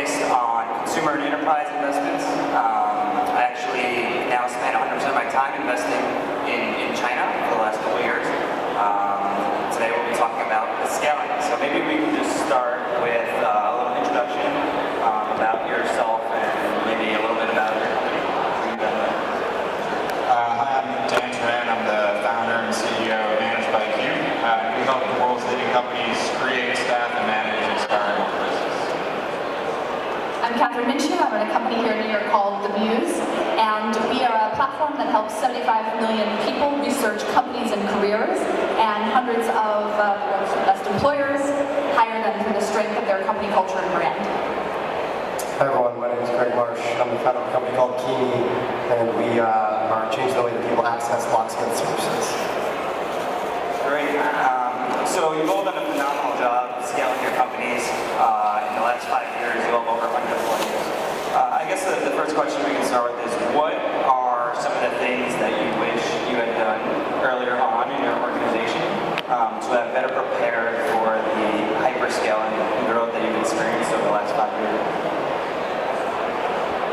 focused on consumer and enterprise investments. I actually now spend 100% of my time investing in China for the last couple of years. Today we'll be talking about the scaling. So maybe we can just start with a little introduction about yourself and maybe a little bit about your company. Hi, I'm Teran. I'm the founder and CEO of Keyme. We help the world's leading companies create, staff, and manage inspiring businesses. I'm Kathryn Minshew. I'm at a company here in New York called Muse, and we are a platform that helps 75 million people research companies and careers, and hundreds of the world's best employers hire them through the strength of their company culture and brand. Hi everyone, my name is Marsh. I'm the founder of a company called Keyme, and we are changing the way that people access locksmith services. Great. So you've all done a phenomenal job scaling your companies. In the last 5 years, you have over 100 employees. I guess the first question we can start with is, what are some of the things that you wish you had done earlier on in your organization to have better prepared for the hyperscaling growth that you've experienced over the last 5 years?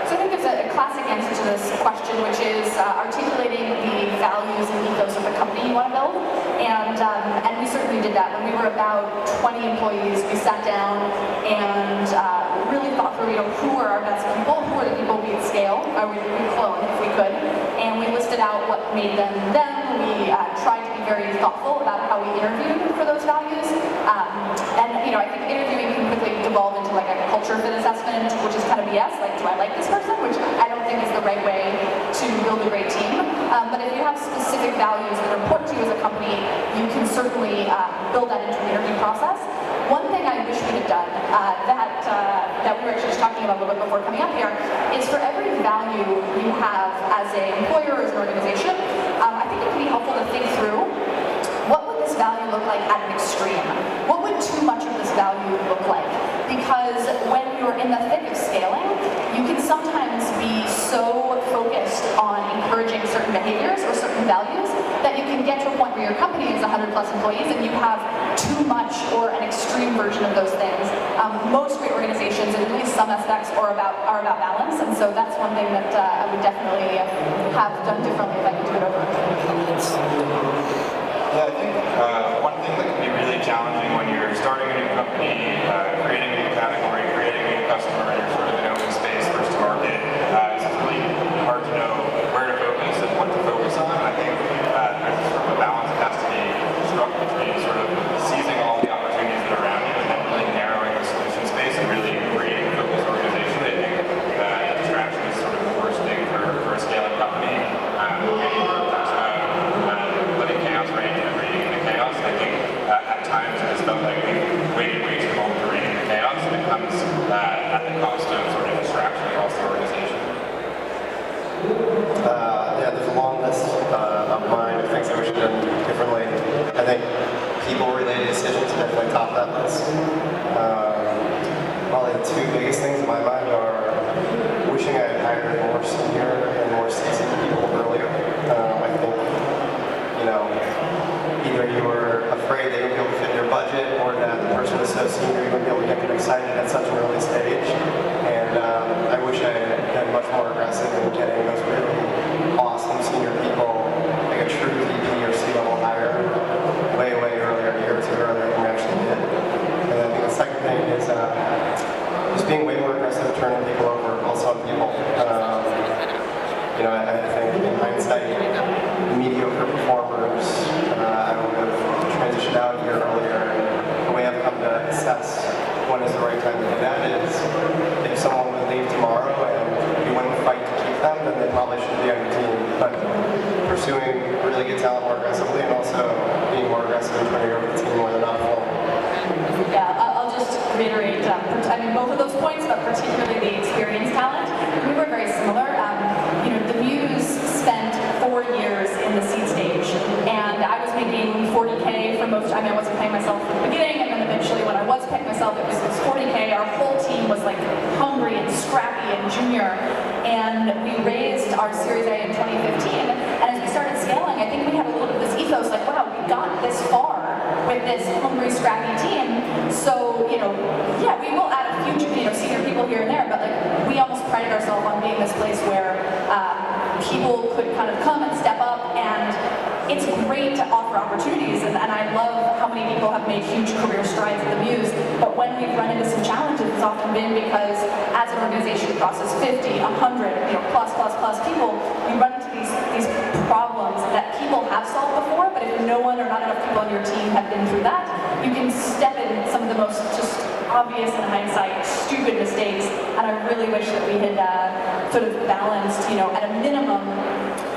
So I think there's a classic answer to this question, which is articulating the values and ethos of the company you want to build. And we certainly did that. When we were about 20 employees, we sat down and really thought through, who are our best people, who are the people we'd scale, or we'd clone if we could. And we listed out what made them them. We tried to be very thoughtful about how we interviewed for those values. I think interviewing can quickly devolve into like a culture fit assessment, which is kind of BS, like, do I like this person? Which I don't think is the right way to build a great team. But if you have specific values that are important to you as a company, you can certainly build that into the interview process. One thing I wish we had done that we were actually just talking about a little bit before coming up here is for every value you have as an employer or as an organization, I think it can be helpful to think through, what would this value look like at an extreme? What would too much of this value look like? Because when you're in the thick of scaling, you can sometimes be so focused on encouraging certain behaviors or certain values that you can get to a point where your company is 100 plus employees and you have too much or an extreme version of those things. Most great organizations, at least some aspects, are about balance, and so that's one thing that I would definitely have done differently if I could do it over. Yeah, I think one thing that can be really challenging when you're starting a new company, creating a new category, creating a new customer, and you're sort of in open space first to market, is it's really hard to know where to focus and what to focus on. I think there's sort of a balance that has to be struck between sort of seizing all the opportunities that are around you and then really narrowing the solution space and really creating a focused organization. I think distraction is sort of the worst thing for a scaling company. Letting chaos reign and reigning in the chaos. I think at times it has felt like we've waited way too long to reign in the chaos, and it comes at the cost of sort of distraction across the organization. Yeah, there's a long list of mine of things I wish I'd done differently. I think people-related decisions definitely top that list. Probably the two biggest things in my mind are wishing I had hired more senior and more seasoned people earlier. I think, either you were afraid they wouldn't be able to fit your budget, or that the person was so senior you wouldn't be able to get them excited at such an early stage. And I wish I had been much more aggressive in getting those really awesome senior people, like a true VP or C-level hire, way earlier, a year or two earlier than we actually did. And I think the second thing is just being way more aggressive at turning people over, also on people. I think in hindsight, mediocre performers, I would have transitioned out a year earlier. And the way I've come to assess when is the right time to do that is, if someone would leave tomorrow and you wouldn't fight to keep them, then they probably should be on your team. But pursuing really good talent more aggressively, and also being more aggressive and turning over the team more than not full. Yeah, I'll just reiterate, both of those points, but particularly the experienced talent. We were very similar. The Muse spent 4 years in the seed stage, and I was making 40K for most. I wasn't paying myself at the beginning, and then eventually when I was paying myself, it was 40K. Our whole team was like hungry and scrappy and junior, and we raised our Series A in 2015, and as we started scaling, I think we had a little bit of this ethos, like, wow, we got this far with this hungry, scrappy team. So, yeah, we will add a few, senior people people here and there, but like we almost prided ourselves on being this place where people could kind of come and step up, and it's great to offer opportunities, and I love how many people have made huge career strides at the Muse, but when we've run into some challenges, it's often been because as an organization process 50, 100, plus people, we run into these problems that people have solved before, but if no one or not enough people on your team have been through that, you can step in some of the most just obvious in hindsight, stupid mistakes, and I really wish that we had sort of balanced, at a minimum,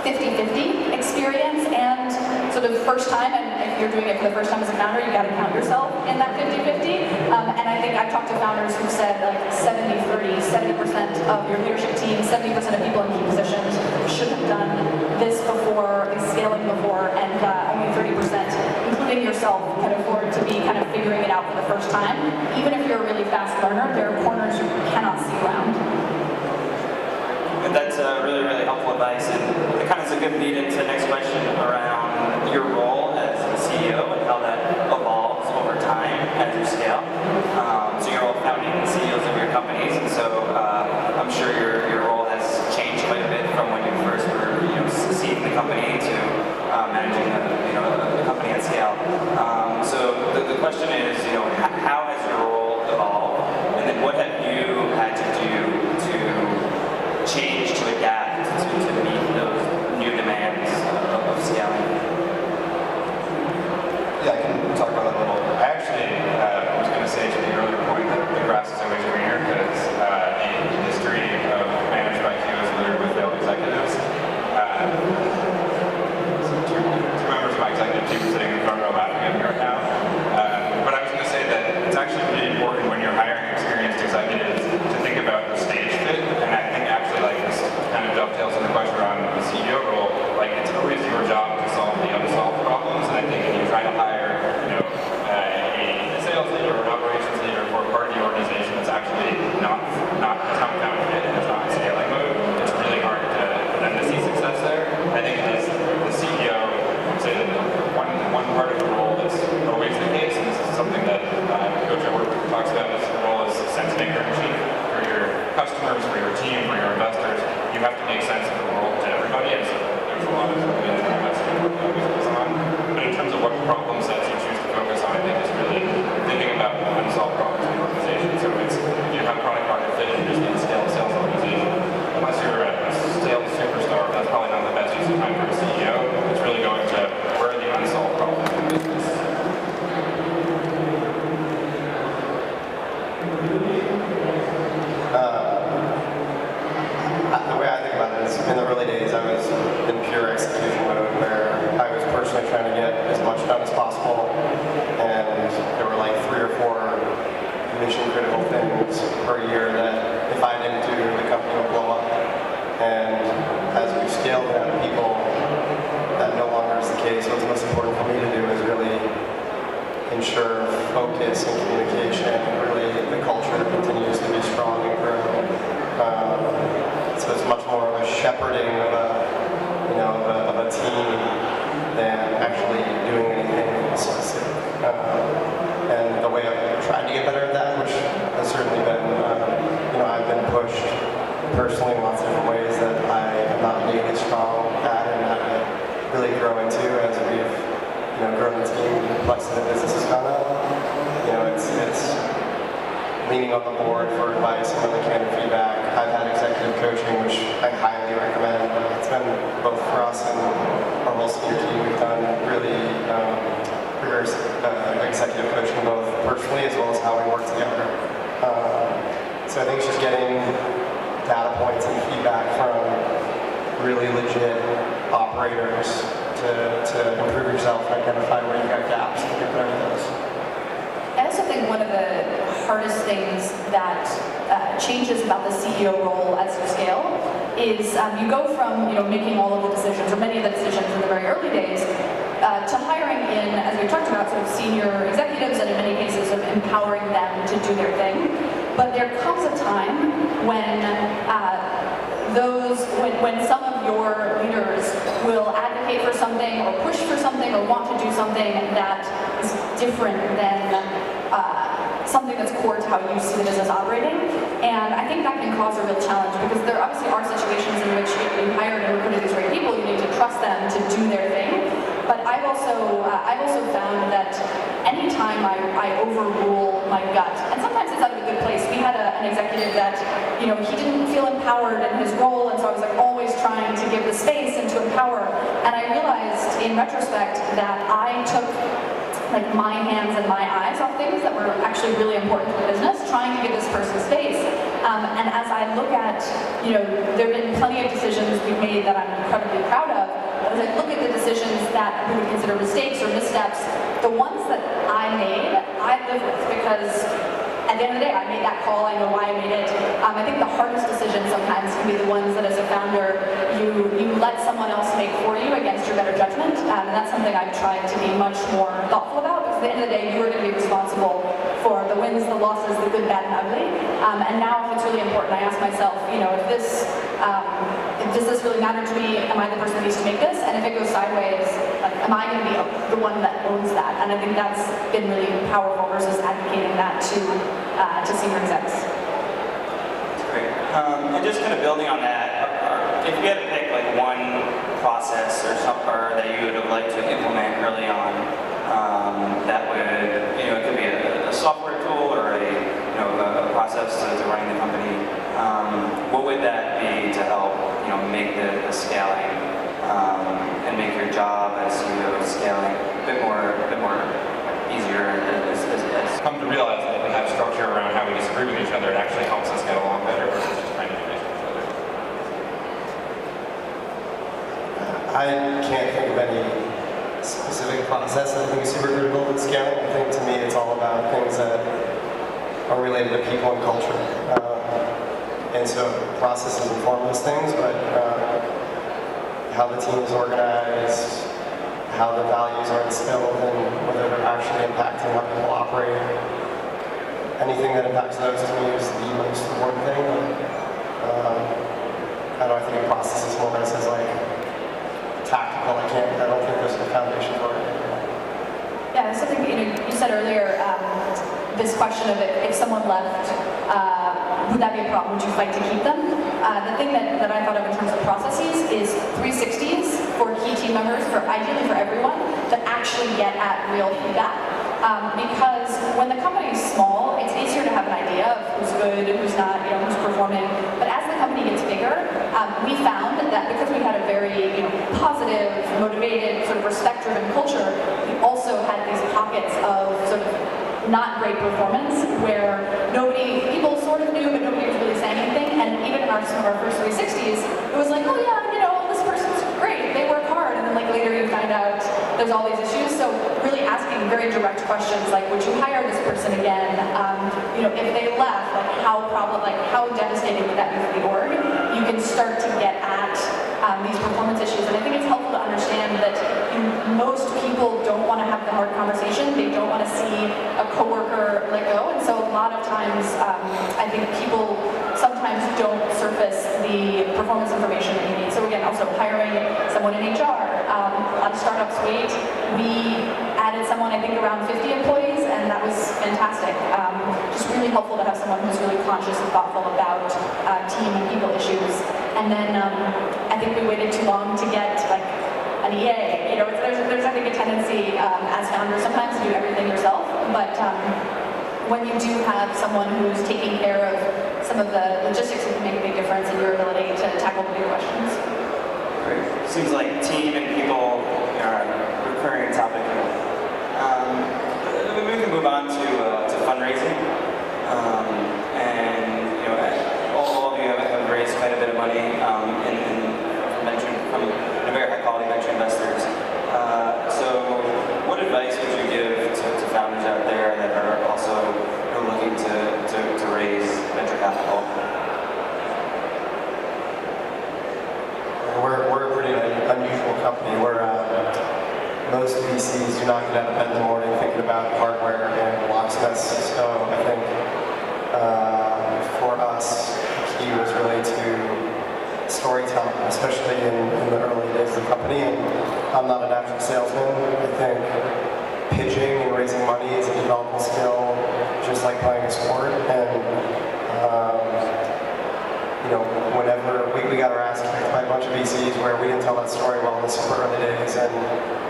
50-50 experience and sort of first time, and if you're doing it for the first time as a founder, you got to count yourself in that 50-50. And I think I've talked to founders who've said like 70-30, 70% of your leadership team, 70% of people in key positions should have done this before, scaling before, and only 30%, including yourself, can afford to be kind of figuring it out for the first time. Even if you're a really fast learner, there are corners you cannot see around. And that's really, really helpful advice, and it kind of is a good lead into the next question around your role as a CEO and how that evolves over time as you scale. So you're all founding CEOs of your companies, and so I'm sure your role has changed quite a bit from when you first were, seeding the company to managing a company at scale. So the question is, how has your role evolved, and then what have you had to do to change, to adapt, to meet those new demands of scaling? Yeah, I can talk about that a little. I actually was going to say to the earlier point that the grass is always greener, because the history of managed by Keyme is littered with failed executives. Two members of my executive team are sitting in the front row laughing at me right now. But I was going to say that it's actually really important when you're hiring experienced executives to think about the stage fit, and I think actually like this kind of dovetails on the question around the CEO role. Like, it's always your job to solve the unsolved problems, and I think if you try to hire, a sales leader or an operations leader for a part of the organization that's actually not compound fit and it's not in scaling mode, it's really hard for them to see success there. I think as the CEO, I would say that one part of the role that's always the case, and this is something that Coach at Work talks about, is the role as sense maker in chief for your customers, for your team, for your investors. You have to make sense of the world to everybody, and so there's a lot of investment work that always goes on. But in terms of what problem sets you choose to focus on, I think it's really thinking about the unsolved problems in the organization. So it's, if you have product market fit and you just need to scale a sales organization, unless you're a sales superstar, that's probably not the best use of time for a CEO. It's really going to where are the unsolved problems in the business. The way I think about it is, in the early days, I was in pure execution mode, where I was personally trying to get as much done as possible, and there were like 3 or 4 mission-critical things per year that if I didn't do, the company would blow up. And as we scaled down people, that no longer is the case. What's most important for me to do is really ensure focus and communication, and really the culture continues to be strong and grow. So it's much more of a shepherding of a team than actually doing anything specific. And the way I've tried to get better at that, which has certainly been, I've been pushed personally in lots of different ways that I am not nearly strong at, and that I really grow into as we've grown the team, the complexity of the business has gone up. It's leaning on the board for advice and really candid feedback. I've had executive coaching, which I highly recommend. It's been both for us and our whole senior team. We've done really rigorous executive coaching, both personally as well as how we work together. So I think it's just getting data points and feedback from really legit operators to improve yourself and identify where you got gaps and get better at those. I also think one of the hardest things that changes about the CEO role as you scale is you go from making all of the decisions, or many of the decisions in the very early days, to hiring in, as we've talked about, sort of senior executives, and in many cases of empowering them to do their thing. But there comes a time when when some of your leaders will advocate for something or push for something or want to do something that is different than something that's core to how you see the business operating. And I cause a real challenge because there obviously are situations in which you hire and recruit these great people, you need to trust them to do their thing. But I've also found that anytime I overrule my gut, and sometimes it's out of a good place. We had an executive that, he didn't feel empowered in his role, and so I was like always trying to give the space and to empower. And I realized in retrospect that I took like my hands and my eyes off things that were actually really important to the business, trying to give this person space. And as I look at, there have been plenty of decisions we've made that I'm incredibly proud of. As I look at the decisions that we would consider mistakes or missteps, the ones that I made, I live with because at the end of the day, I made that call, I know why I made it. I think the hardest decisions sometimes can be the ones that as a founder, you let someone else make for you against your better judgment. And that's something I've tried to be much more thoughtful about because at the end of the day, you are going to be responsible for the wins, the losses, the good, bad, and ugly. And now if it's really important, I ask myself, does this really matter to me? Am I the person that needs to make this? And if it goes sideways, am I going to be the one that owns that? And I think that's been really powerful versus advocating that to senior execs. That's great. And just kind of building on that, if you had to pick like one process or something that you would have liked to implement early on, that would, it could be a software tool or a process to running the company. What would that be to help, make the scaling and make your job as CEO scaling a bit more easier? Come to realize that if we have structure around how we disagree with each other, it actually helps us get along better versus just trying to do things with each other. I can't think of any specific process that I think is super critical to scaling. I think to me it's all about things that are related to people and culture. And so processes inform those things, but how the team is organized, how the values are instilled, and whether they're actually impacting how people operate. Anything that impacts those to me is the most important thing. I think a process is more than it says like tactical. I don't think there's a foundation for it. Yeah, there's something you said earlier. This question of if someone left, would that be a problem? Would you fight to keep them? The thing that I thought of in terms of processes is 360s for key team members, ideally for everyone, that actually get at real feedback. Because when the company is small, it's easier to have an idea of who's good, who's not, who's performing. But as the company gets bigger, we found that because we had a very positive, motivated, sort of respect-driven culture, we also had these pockets of sort of not great performance where people sort of knew, but nobody was really saying anything. And even in some of our first 360s, it was like, oh yeah, this person's great, they work hard. And then like later you find out there's all these issues. So really asking very direct questions like, would you hire this person again? If they left, how devastating would that be for the org? You can start to get at these performance issues. And I think it's helpful to understand that most people don't want to have the hard conversation. They don't want to see a coworker let go. And so a lot of times, I think people sometimes don't surface the performance information that you need. So again, also hiring someone in HR. A lot of startups wait. We added someone, I think, around 50 employees, and that was fantastic. Just really helpful to have someone who's really conscious and thoughtful about team and people issues. And then I think we waited too long to get like an EA. There's I think a tendency as founders sometimes to do everything yourself, but when you do have someone who's taking care of some of the logistics, it can make a big difference in your ability to tackle the big questions. Great. Seems like team and people are a recurring topic here. We can move on to fundraising. All of you have raised quite a bit of money from very high quality venture investors. So what advice would you give to founders out there that are also looking to raise venture capital? We're a pretty unusual company. Most VCs do not get out of bed in the morning thinking about hardware and locksmiths. So I think for us, the key was really to storytelling, especially in the early days of the company. And I'm not a natural salesman. I think pitching and raising money is a developable skill, just like playing a sport. And got our ass kicked by a bunch of VCs where we didn't tell that story well in the super early days. And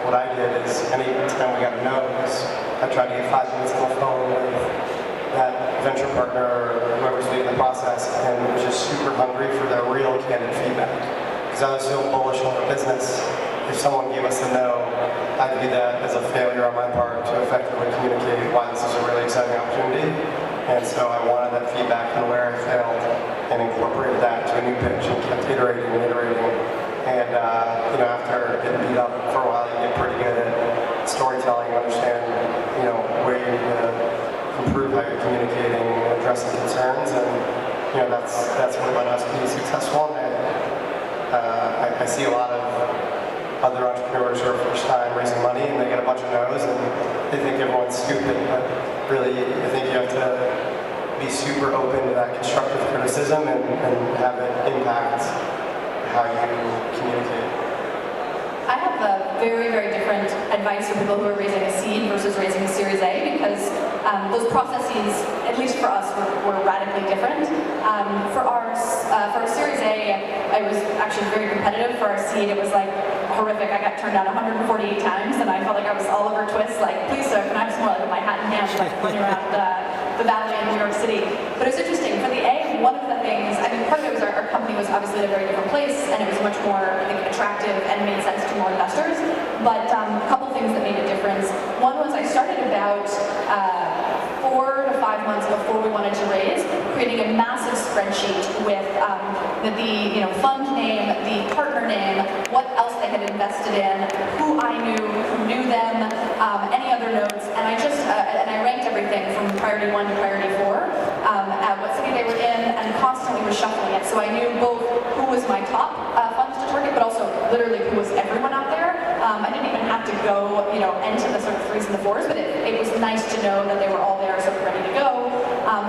what I did is, any time we got a nose, I tried to get 5 minutes on the phone with that venture partner or whoever's leading the process, and was just super hungry for their real candid feedback. Because I was so bullish on the business. If someone gave us a no, I view that as a failure on my part to effectively communicate why this is a really exciting opportunity. And so I wanted that feedback on where I failed and incorporated that to a new pitch and kept iterating and iterating. And after getting beat up for a while, you get pretty good at storytelling, understand, where you need to improve how you're communicating and addressing concerns. And, that's what led us to be successful. And I see a lot of other entrepreneurs who are first time raising money and they get a bunch of no's and they think everyone's stupid, but really I think you have to be super open to that constructive criticism and have it impact how you communicate. I have a very, very different advice for people who are raising a seed versus raising a Series A, because those processes, at least for us, were radically different. For our Series A, I was actually very competitive. For our seed, it was like horrific. I got turned down 148 times, and I felt like I was Oliver Twist, like, please sir, can I have some more, like with my hat in hand, like running around the valley in New York City. But it was interesting. For the A, one of the things, part of it was our company was obviously at a very different place, and it was much more, I think, attractive and made sense to more investors. But a couple things that made a difference. One was I started about 4 to 5 months before we wanted to raise, creating a massive spreadsheet with the fund name, the partner name, what else they had invested in, who I knew, who knew them, any other notes, and I ranked everything from priority 1 to priority 4, at what city they were in, and constantly was shuffling it. So I knew both who was my top funds to target, but also literally who was everyone out there. I didn't even have to go, into the sort of 3s and the 4s, but it was nice to know that they were all there, so ready to go.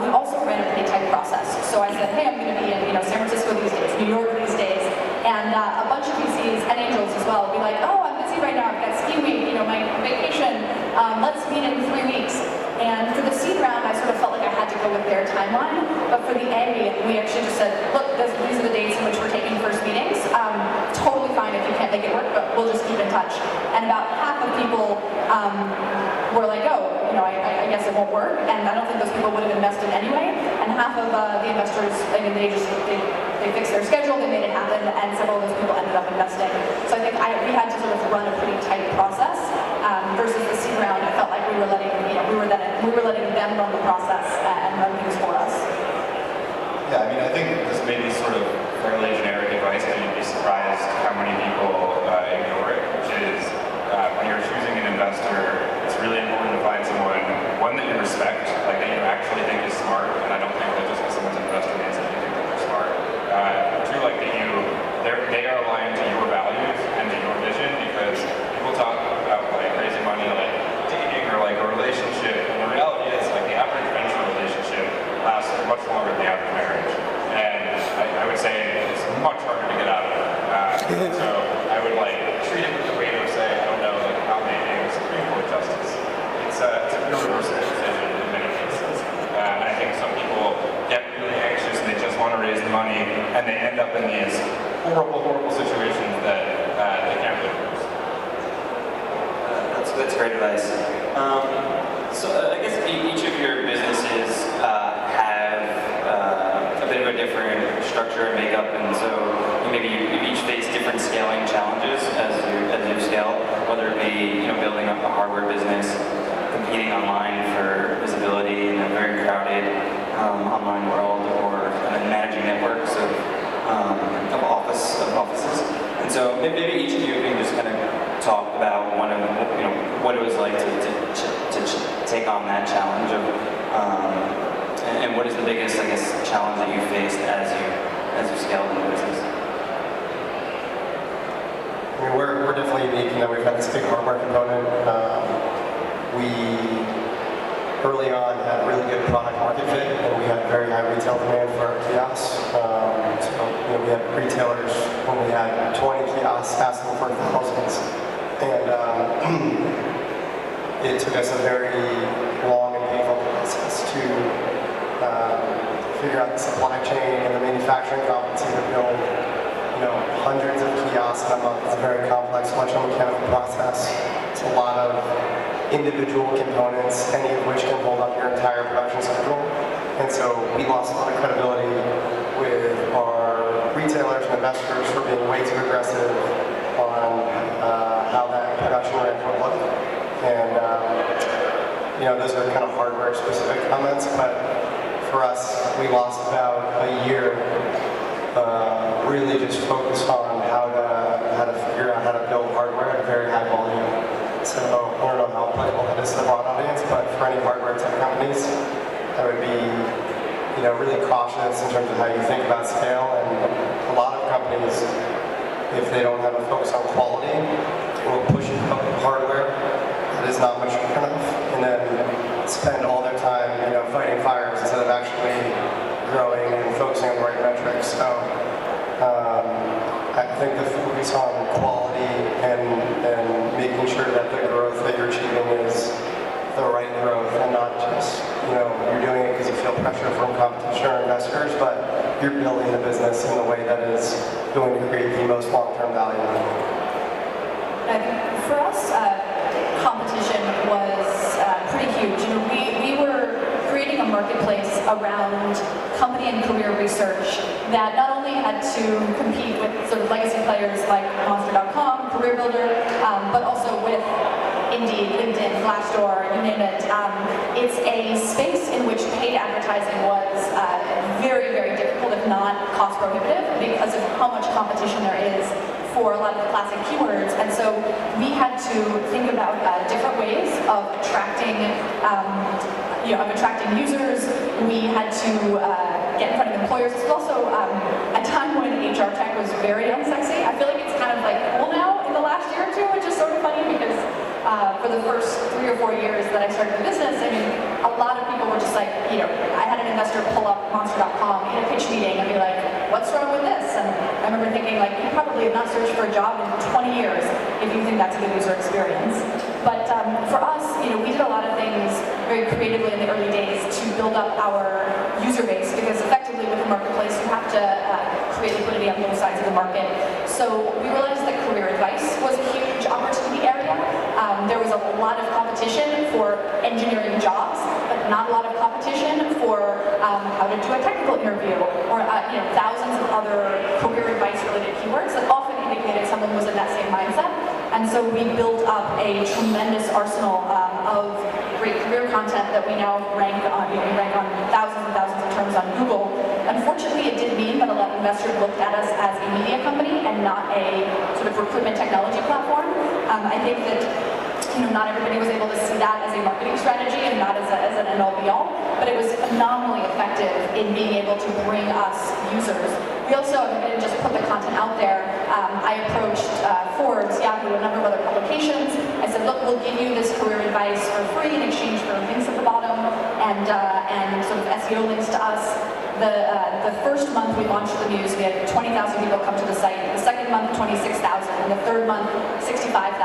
We also ran a pretty tight process. So I said, hey, I'm going to be in, San Francisco these days, New York these days, and a bunch of VCs and angels as well would be like, oh, I'm busy right now, I've got ski week, my vacation, let's meet in 3 weeks. And for the seed round, I sort of felt like I had to go with their timeline. But for the A, we actually just said, look, these are the dates in which we're taking first meetings. Totally fine if you can't make it work, but we'll just keep in touch. And about half of people were like, oh, I guess it won't work. And I don't think those people would have invested anyway. And half of the investors, they fixed their schedule, they made it happen, and several of those people ended up investing. So I think we had to sort of run a pretty tight process. Versus the seed round, I felt like we were letting them run the process and run things for us. Yeah, I think this may be sort of fairly generic advice, but you'd be surprised how many people ignore it, which is when you're choosing an investor, it's really important to find someone, one, that you respect, like that you actually think is smart, and I don't think that just because someone's an investor means that you think that they're smart. Two, like that they are aligned to your values and to your vision, because people talk about like raising money, like dating or like a relationship, and the reality is like the average venture relationship lasts much longer than the average marriage. And I would say it's much harder to get out of it. So I would treat it with the weight of, say, I don't know, like nominating a Supreme Court justice. It's a irreversible decision in many cases. And I think some people get really anxious and they just want to raise the money, and they end up in these horrible, horrible situations that they can't really lose. That's great advice. So I guess each of your businesses have a bit of a different structure and makeup, and so maybe you've each faced different scaling challenges as you scale, whether it be building up a hardware business, competing online for visibility in a very crowded online world, or managing networks of offices. And so maybe each of you can just kind of talk about what it was like to take on that challenge of, and what is the biggest, challenge that you faced as you scaled the business? We're definitely unique in that we've had this big hardware component. We early on had really good product market fit, and we had very high retail demand for our kiosks. We had retailers when we had 20 kiosks asking for thousands. And it took us a very long and painful process to figure out the supply chain and the manufacturing competency to build hundreds of kiosks in a month. It's a very complex electromechanical process. It's a lot of individual components, any of which can hold up your entire production schedule. And so we lost a lot of credibility with our retailers and investors for being way too aggressive on how that production ramp would look. And those are kind of hardware specific comments, but for us, we lost about a year really just focused on how to figure out how to build hardware at a very high volume. So I don't know how applicable that is to the broad audience, but for any hardware tech companies, I would be really cautious in terms of how you think about scale. And a lot of companies, if they don't have a focus on quality, will push hardware that is not mature enough, and then spend all their time fighting fires instead of actually growing and focusing on the right metrics. So I think the focus on quality and making sure that the growth that you're achieving is the right growth and not just you're doing it because you feel pressure from competition or investors, but you're building the business in a way that is going to create the most long-term value. For us, competition was pretty huge. We were creating a marketplace around company and career research that not only had to compete with sort of legacy players like Monster.com, Career Builder, but also with Indeed, LinkedIn, Glassdoor, you name it. It's a space in which paid advertising was very, very difficult, if not cost prohibitive, because of how much competition there is for a lot of the classic keywords. And so we had to think about different ways of attracting users. We had to get in front of employers. This was also a time when HR tech was very unsexy. I feel like it's kind of like cool now in the last year or two, which is sort of funny because for the first 3 or 4 years that I started the business, I mean, a lot of people were just like, I had an investor pull up Monster.com in a pitch meeting and be like, what's wrong with this? And I remember thinking, like, you probably have not searched for a job in 20 years if you think that's a good user experience. But for us, we did a lot of things very creatively in the early days to build up our user base, because effectively with the marketplace, you have to create liquidity on both sides of the market. So we realized that career advice was a huge opportunity area. There was a lot of competition for engineering jobs, but not a lot of competition for how to do a technical interview or thousands of other career advice related keywords that often indicated someone was in that same mindset. And so we built up a tremendous arsenal of great career content that we now rank on. We rank on thousands and thousands of terms on Google. Unfortunately, it did mean that a lot of investors looked at us as a media company and not a sort of recruitment technology platform. I think that not everybody was able to see that as a marketing strategy and not as an end-all be-all, but it was phenomenally effective in being able to bring us users. We also didn't just put the content out there. I approached Forbes, Yahoo, a number of other publications. I said, look, we'll give you this career advice for free in exchange for links at the bottom and sort of SEO links to us. The first month we launched the Muse, we had 20,000 people come to the site. The second month, 26,000. And the third month, 65,000.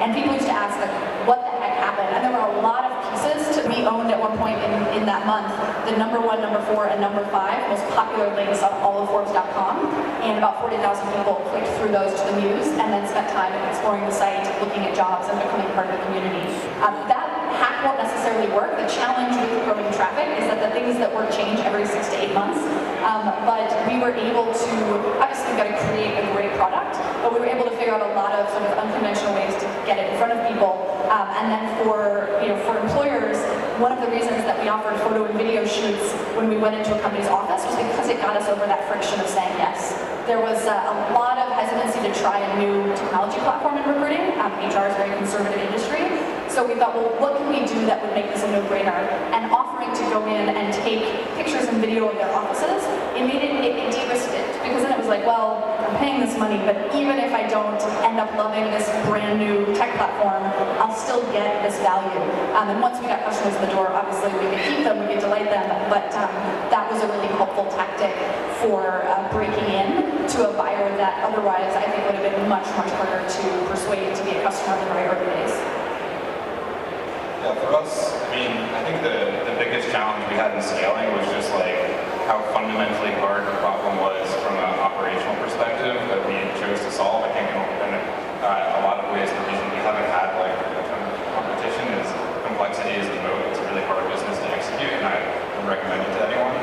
And people used to ask, like, what the heck happened? And there were a lot of pieces to be owned at one point in that month. The number 1, number 4, and number 5 most popular links on all of Forbes.com. And about 40,000 people clicked through those to the Muse and then spent time exploring the site, looking at jobs, and becoming part of the community. That hack won't necessarily work. The challenge with growing traffic is that the things that work change every 6 to 8 months. But we were able to, obviously we've got to create a great product, but we were able to figure out a lot of sort of unconventional ways to get it in front of people. And then for employers, one of the reasons that we offered photo and video shoots when we went into a company's office was because it got us over that friction of saying yes. There was a lot of hesitancy to try a new technology platform in recruiting. HR is a very conservative industry. So we thought, well, what can we do that would make this a no-brainer? And offering to go in and take pictures and video of their offices, it de-risked it. Because then it was like, well, I'm paying this money, but even if I don't end up loving this brand new tech platform, I'll still get this value. And once we got customers in the door, obviously we could keep them, we could delight them, but that was a really helpful tactic for breaking in to a buyer that otherwise I think would have been much, much harder to persuade to be a customer in the very early days. Yeah, for us, I think the biggest challenge we had in scaling was just like how fundamentally hard the problem was from an operational perspective. solve. I think in a lot of ways the reason we haven't had like a ton of competition is complexity is the moat. It's a really hard business to execute, and I would recommend it to anyone.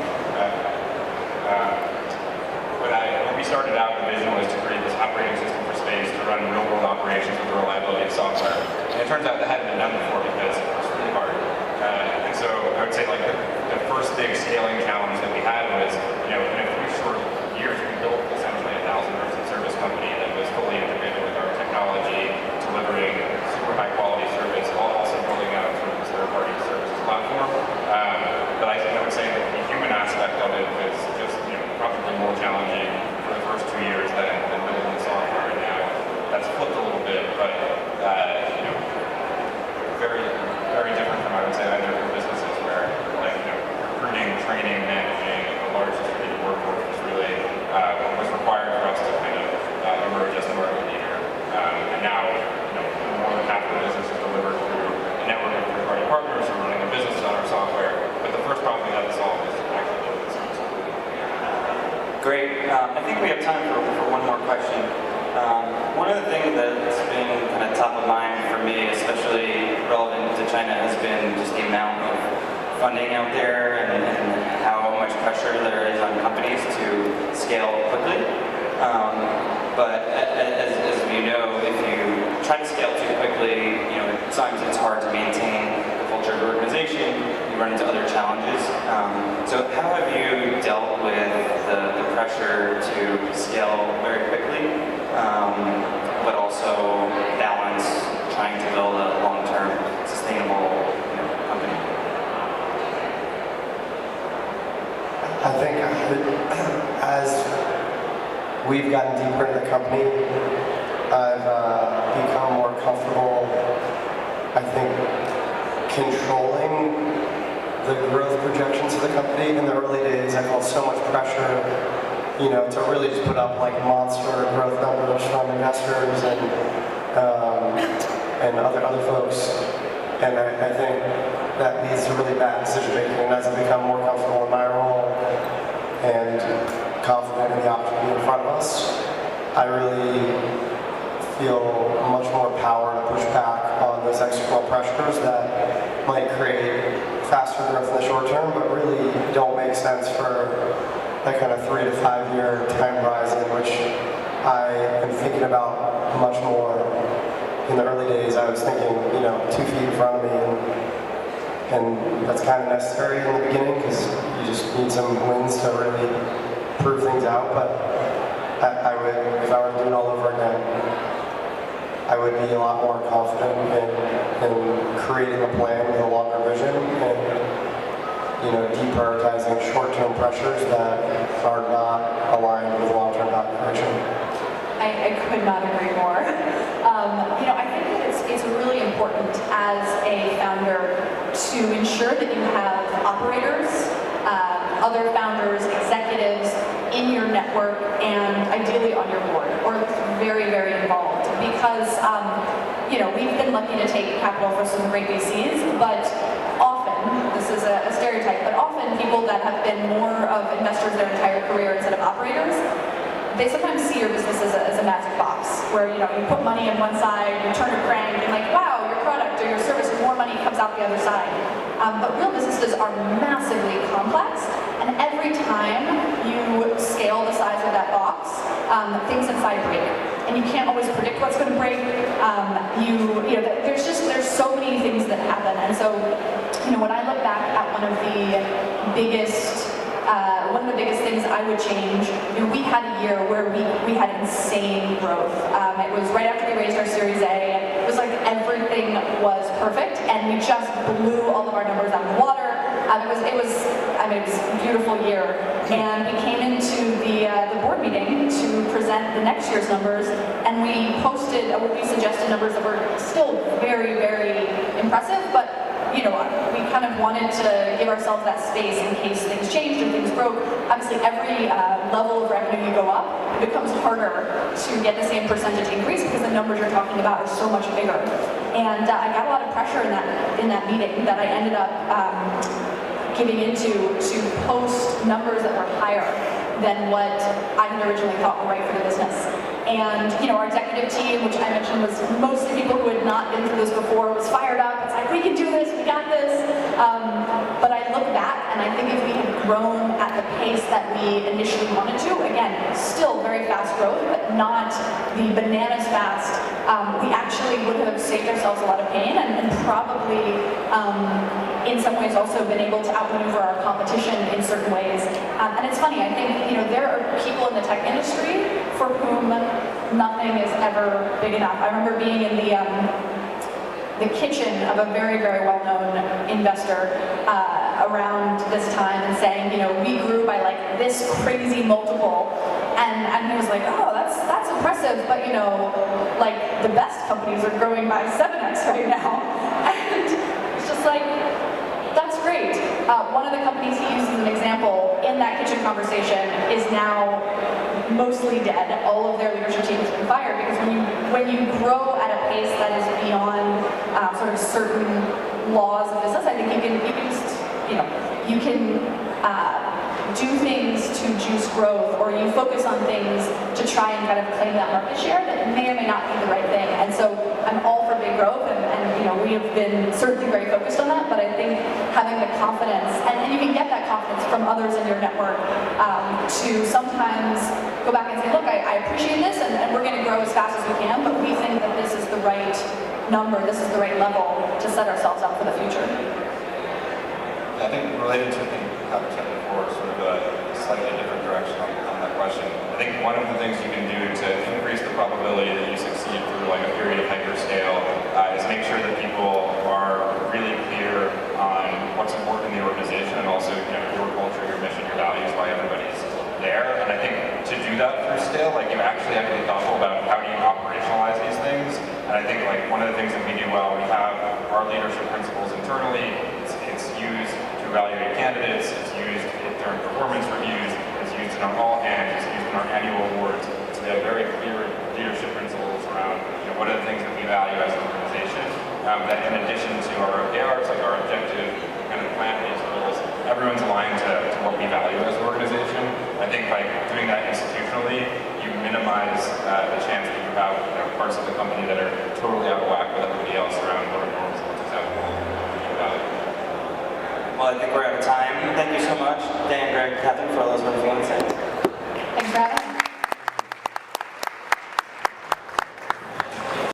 When we started out, the vision was to create this operating system for space to run real-world operations with the reliability of software. And it turns out that hadn't been done before because it was really hard. And so I would say like the first big scaling challenge that we had was, in a few short years, we built essentially a 1,000-person service company that was fully integrated with our technology, delivering super high-quality service, while also building out sort of this third-party services platform. But I would say that the human aspect of it was just probably more challenging for the first 2 years than building the software. And now that's flipped a little bit, but very, very different from, I would say, other businesses where recruiting, training, managing a large distributed workforce was really what was required for us to kind of emerge as the market leader. And now, more than half the business is delivered through a network of third-party partners who are running the business on our software. But the first problem we had to solve is to actually build the service. Great. I think we have time for one more question. One of the things that's been kind of top of mind for me, especially relevant to China, has been just the amount of funding out there and how much pressure there is on companies to scale quickly. But as you know, if you try to scale too quickly, sometimes it's hard to maintain the culture of the organization. You run into other challenges. So how have you dealt with the pressure to scale very quickly, but also balance trying to build a long-term, sustainable company? I think as we've gotten deeper into the company, I've become more comfortable, I think, controlling the growth projections of the company. In the early days, I felt so much pressure, to really just put up like monster growth numbers from investors and other folks. And I think that leads to really bad decision making. And as I become more comfortable in my role and confident in the opportunity in front of us, I really feel much more power to push back on those external pressures that might create faster growth in the short term, but really don't make sense for that kind of 3 to 5 year time horizon, which I am thinking about much more. In the early days, I was thinking, 2 feet in front of me, and that's kind of necessary in the beginning because you just need some wins to really prove things out. But I would, if I were to do it all over again, I would be a lot more confident in creating a plan with a longer vision and deprioritizing short-term pressures that are not aligned with long-term value creation. I could not agree more. I think that it's really important as a founder to ensure that you have operators, other founders, executives in your network, and ideally on your board, or very, very involved. Because, we've been lucky to take capital from some great VCs, but often, this is a stereotype, but often people that have been more of investors their entire career instead of operators, they sometimes see your business as a magic box, where you put money in one side, you turn a crank, and like, wow, your product or your service, more money comes out the other side. But real businesses are massively complex, and every time you scale the size of that box, things inside break, and you can't always predict what's going to break. There's so many things that happen, and so when I look back at one of the biggest things I would change, we had a year where we had insane growth. It was right after we raised our Series A, and it was like everything was perfect, and we just blew all of our numbers out of the water. It was a beautiful year, and we came into the board meeting to present the next year's numbers, and we posted what we suggested numbers that were still very, very impressive, but we kind of wanted to give ourselves that space in case things changed and things broke. Obviously, every level of revenue you go up, it becomes harder to get the same percentage increase because the numbers you're talking about are so much bigger. And I got a lot of pressure in that meeting that I ended up giving into to post numbers that were higher than what I had originally thought were right for the business. And our executive team, which I mentioned was mostly people who had not been through this before, was fired up. It's like, we can do this, we got this. But I look back and I think if we had grown at the pace that we initially wanted to, again, still very fast growth, but not the bananas fast, we actually would have saved ourselves a lot of pain and probably in some ways also been able to outmaneuver our competition in certain ways. And it's funny, I think there are people in the tech industry for whom nothing is ever big enough. I remember being in the kitchen of a very, very well-known investor around this time and saying, we grew by like this crazy multiple, and he was like, oh, that's impressive, but like the best companies are growing by 7x right now, and it's just like, that's great. One of the companies he used as an example in that kitchen conversation is now mostly dead. All of their leadership team has been fired because when you grow at a pace that is beyond sort of certain laws of business, I think you can do things to juice growth, or you focus on things to try and kind of claim that market share that may or may not be the right thing. And so I'm all for big growth, and we have been certainly very focused on that, but I think having the confidence, and you can get that confidence from others in your network, to sometimes go back and say, look, I appreciate this, and we're going to grow as fast as we can, but we think that this is the right number, this is the right level to set ourselves up for the future. I think related to the conversation before, sort of a slightly different direction on that question. I think one of the things you can do to increase the probability that you succeed through like a period of hyperscale is make sure that people are really clear on what's important in the organization, and also your culture, your mission, your values, why everybody's there. And I think to do that through scale, like you actually have to be thoughtful about how do you operationalize these things. And I think like one of the things that we do well, we have our leadership principles internally. It's used to evaluate candidates, it's used during performance reviews, it's used in our all hands, it's used in our annual awards. So we have very clear leadership principles around what are the things that we value as an organization. That in addition to our OKRs, like our objective kind of plan-based goals, everyone's aligned to what we value as an organization. I think by doing that institutionally, you minimize the chance that you have parts of the company that are totally out of whack with everybody else around what are norms and what's acceptable. Well, I think we're out of time. Thank you so much, Dan, Greg, Kathryn, for all those wonderful insights.